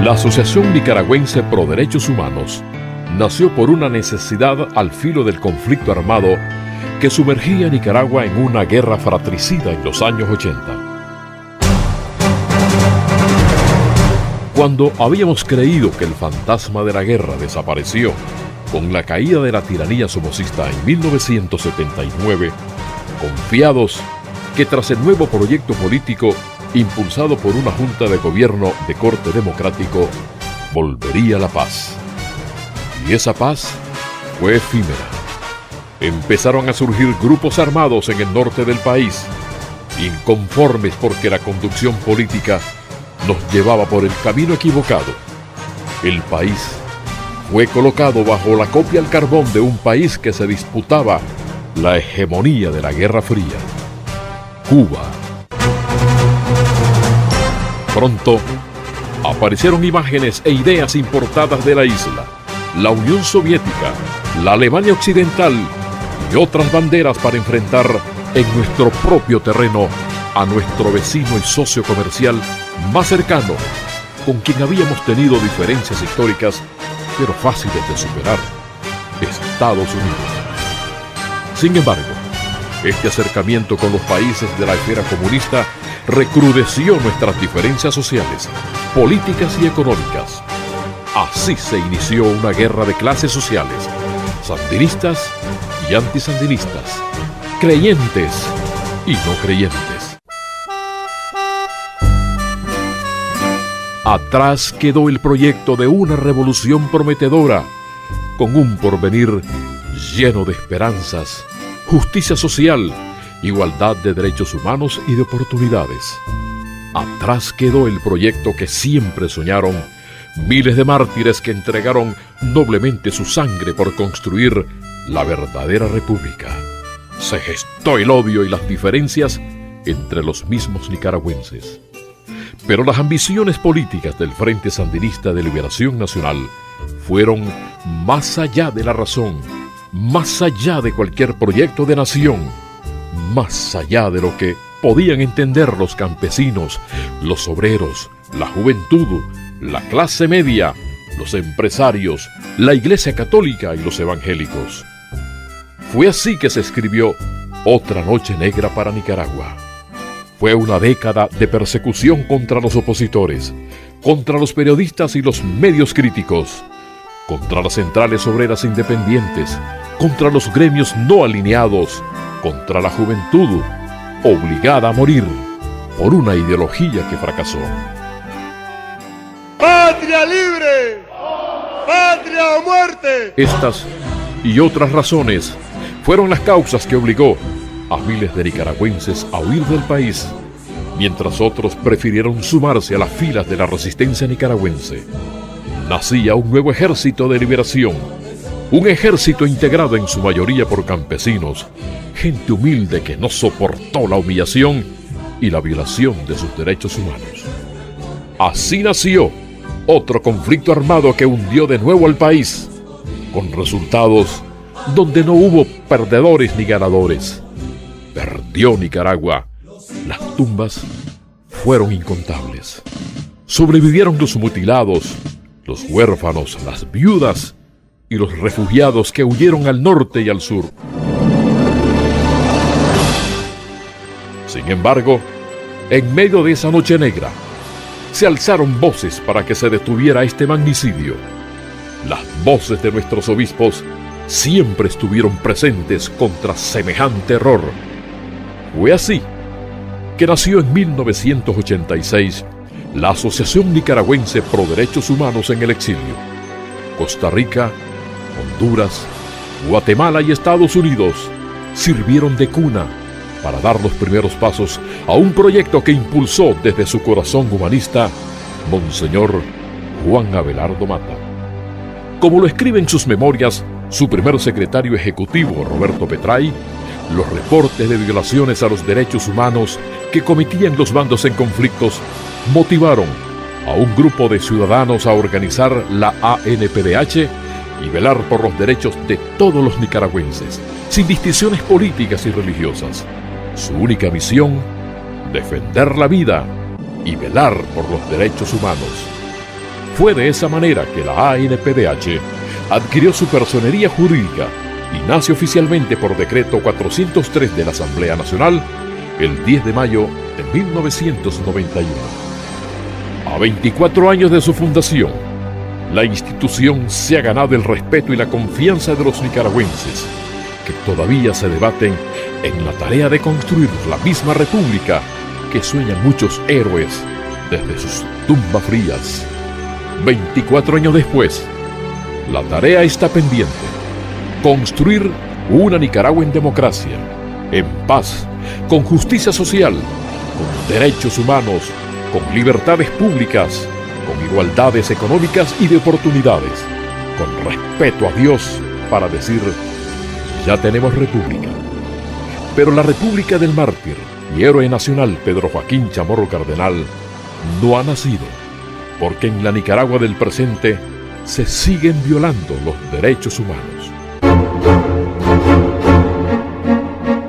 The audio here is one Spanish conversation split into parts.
La Asociación Nicaragüense Pro Derechos Humanos nació por una necesidad al filo del conflicto armado que sumergía a Nicaragua en una guerra fratricida en los años 80. Cuando habíamos creído que el fantasma de la guerra desapareció con la caída de la tiranía somocista en 1979, confiados que tras el nuevo proyecto político impulsado por una junta de gobierno de corte democrático, volvería la paz. Y esa paz fue efímera. Empezaron a surgir grupos armados en el norte del país, inconformes porque la conducción política nos llevaba por el camino equivocado. El país fue colocado bajo la copia al carbón de un país que se disputaba la hegemonía de la Guerra Fría, Cuba. Pronto aparecieron imágenes e ideas importadas de la isla, la Unión Soviética, la Alemania Occidental y otras banderas para enfrentar en nuestro propio terreno a nuestro vecino y socio comercial más cercano, con quien habíamos tenido diferencias históricas, pero fáciles de superar, Estados Unidos. Sin embargo, este acercamiento con los países de la esfera comunista recrudeció nuestras diferencias sociales, políticas y económicas. Así se inició una guerra de clases sociales, sandinistas y antisandinistas, creyentes y no creyentes. Atrás quedó el proyecto de una revolución prometedora, con un porvenir lleno de esperanzas, justicia social, igualdad de derechos humanos y de oportunidades. Atrás quedó el proyecto que siempre soñaron miles de mártires que entregaron noblemente su sangre por construir la verdadera república. Se gestó el odio y las diferencias entre los mismos nicaragüenses. Pero las ambiciones políticas del Frente Sandinista de Liberación Nacional fueron más allá de la razón, más allá de cualquier proyecto de nación, más allá de lo que podían entender los campesinos, los obreros, la juventud, la clase media, los empresarios, la Iglesia Católica y los evangélicos. Fue así que se escribió Otra Noche Negra para Nicaragua. Fue una década de persecución contra los opositores, contra los periodistas y los medios críticos, contra las centrales obreras independientes, contra los gremios no alineados, contra la juventud, obligada a morir por una ideología que fracasó. ¡Patria libre! ¡Patria o muerte! Estas y otras razones fueron las causas que obligó a miles de nicaragüenses a huir del país, mientras otros prefirieron sumarse a las filas de la resistencia nicaragüense. Nacía un nuevo ejército de liberación, un ejército integrado en su mayoría por campesinos, gente humilde que no soportó la humillación y la violación de sus derechos humanos. Así nació otro conflicto armado que hundió de nuevo al país, con resultados donde no hubo perdedores ni ganadores. Perdió Nicaragua. Las tumbas fueron incontables. Sobrevivieron los mutilados, los huérfanos, las viudas y los refugiados que huyeron al norte y al sur. Sin embargo, en medio de esa noche negra, se alzaron voces para que se detuviera este magnicidio. Las voces de nuestros obispos siempre estuvieron presentes contra semejante error. Fue así que nació en 1986 la Asociación Nicaragüense Pro Derechos Humanos en el Exilio. Costa Rica, Honduras, Guatemala y Estados Unidos sirvieron de cuna para dar los primeros pasos a un proyecto que impulsó desde su corazón humanista Monseñor Juan Abelardo Mata. Como lo escribe en sus memorias su primer secretario ejecutivo, Roberto Petray, los reportes de violaciones a los derechos humanos que cometían los bandos en conflictos motivaron a un grupo de ciudadanos a organizar la ANPDH y velar por los derechos de todos los nicaragüenses, sin distinciones políticas y religiosas. Su única misión, defender la vida y velar por los derechos humanos. Fue de esa manera que la ANPDH adquirió su personería jurídica y nace oficialmente por decreto 403 de la Asamblea Nacional el 10 de mayo de 1991. A 24 años de su fundación, la institución se ha ganado el respeto y la confianza de los nicaragüenses, que todavía se debaten en la tarea de construir la misma república que sueñan muchos héroes desde sus tumbas frías. 24 años después, la tarea está pendiente: construir una Nicaragua en democracia, en paz, con justicia social, con derechos humanos, con libertades públicas, con igualdades económicas y de oportunidades, con respeto a Dios para decir: ya tenemos república. Pero la república del mártir y héroe nacional Pedro Joaquín Chamorro Cardenal no ha nacido, porque en la Nicaragua del presente se siguen violando los derechos humanos.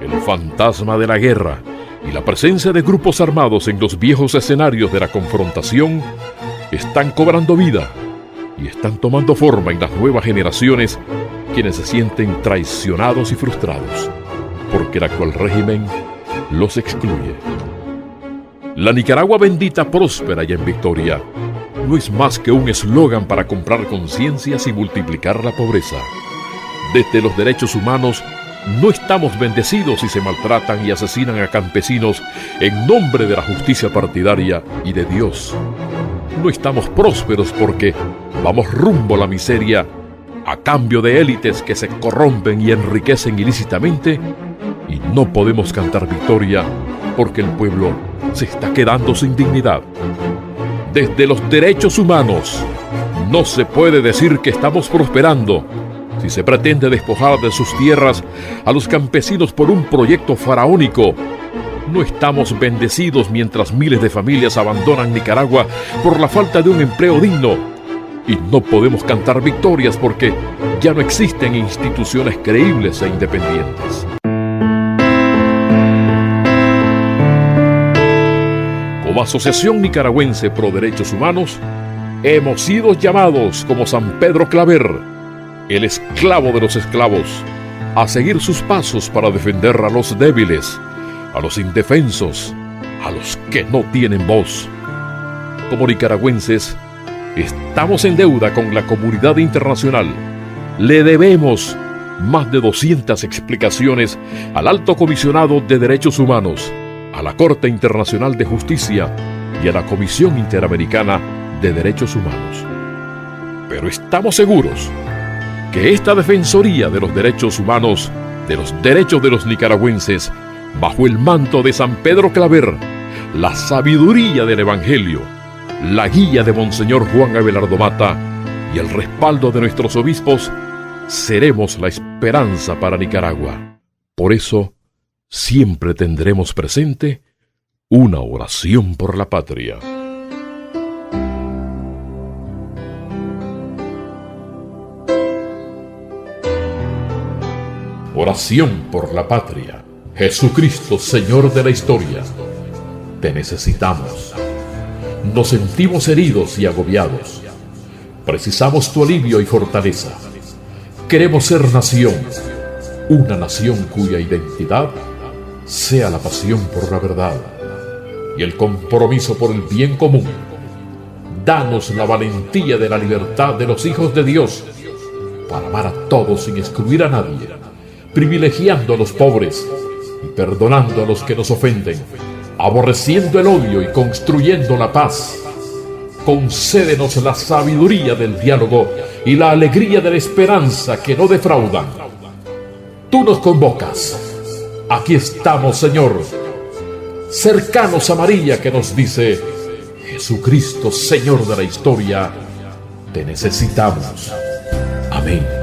El fantasma de la guerra y la presencia de grupos armados en los viejos escenarios de la confrontación están cobrando vida y están tomando forma en las nuevas generaciones, quienes se sienten traicionados y frustrados porque el actual régimen los excluye. La Nicaragua bendita, próspera y en victoria no es más que un eslogan para comprar conciencias y multiplicar la pobreza. Desde los derechos humanos no estamos bendecidos si se maltratan y asesinan a campesinos en nombre de la justicia partidaria y de Dios. No estamos prósperos porque vamos rumbo a la miseria a cambio de élites que se corrompen y enriquecen ilícitamente, y no podemos cantar victoria porque el pueblo se está quedando sin dignidad. Desde los derechos humanos no se puede decir que estamos prosperando si se pretende despojar de sus tierras a los campesinos por un proyecto faraónico. No estamos bendecidos mientras miles de familias abandonan Nicaragua por la falta de un empleo digno. Y no podemos cantar victorias porque ya no existen instituciones creíbles e independientes. Como Asociación Nicaragüense Pro Derechos Humanos, hemos sido llamados como San Pedro Claver, el esclavo de los esclavos, a seguir sus pasos para defender a los débiles, a los indefensos, a los que no tienen voz. Como nicaragüenses, estamos en deuda con la comunidad internacional. Le debemos más de 200 explicaciones al Alto Comisionado de Derechos Humanos, a la Corte Internacional de Justicia y a la Comisión Interamericana de Derechos Humanos. Pero estamos seguros que esta Defensoría de los Derechos Humanos, de los derechos de los nicaragüenses, bajo el manto de San Pedro Claver, la sabiduría del Evangelio, la guía de Monseñor Juan Abelardo Mata y el respaldo de nuestros obispos, seremos la esperanza para Nicaragua. Por eso, siempre tendremos presente una oración por la patria. Oración por la patria. Jesucristo, Señor de la historia, te necesitamos. Nos sentimos heridos y agobiados. Precisamos tu alivio y fortaleza. Queremos ser nación, una nación cuya identidad sea la pasión por la verdad y el compromiso por el bien común. Danos la valentía de la libertad de los hijos de Dios para amar a todos sin excluir a nadie, privilegiando a los pobres y perdonando a los que nos ofenden, aborreciendo el odio y construyendo la paz. Concédenos la sabiduría del diálogo y la alegría de la esperanza que no defraudan. Tú nos convocas. Aquí estamos, Señor, cercanos a María que nos dice: Jesucristo, Señor de la historia, te necesitamos. Amén.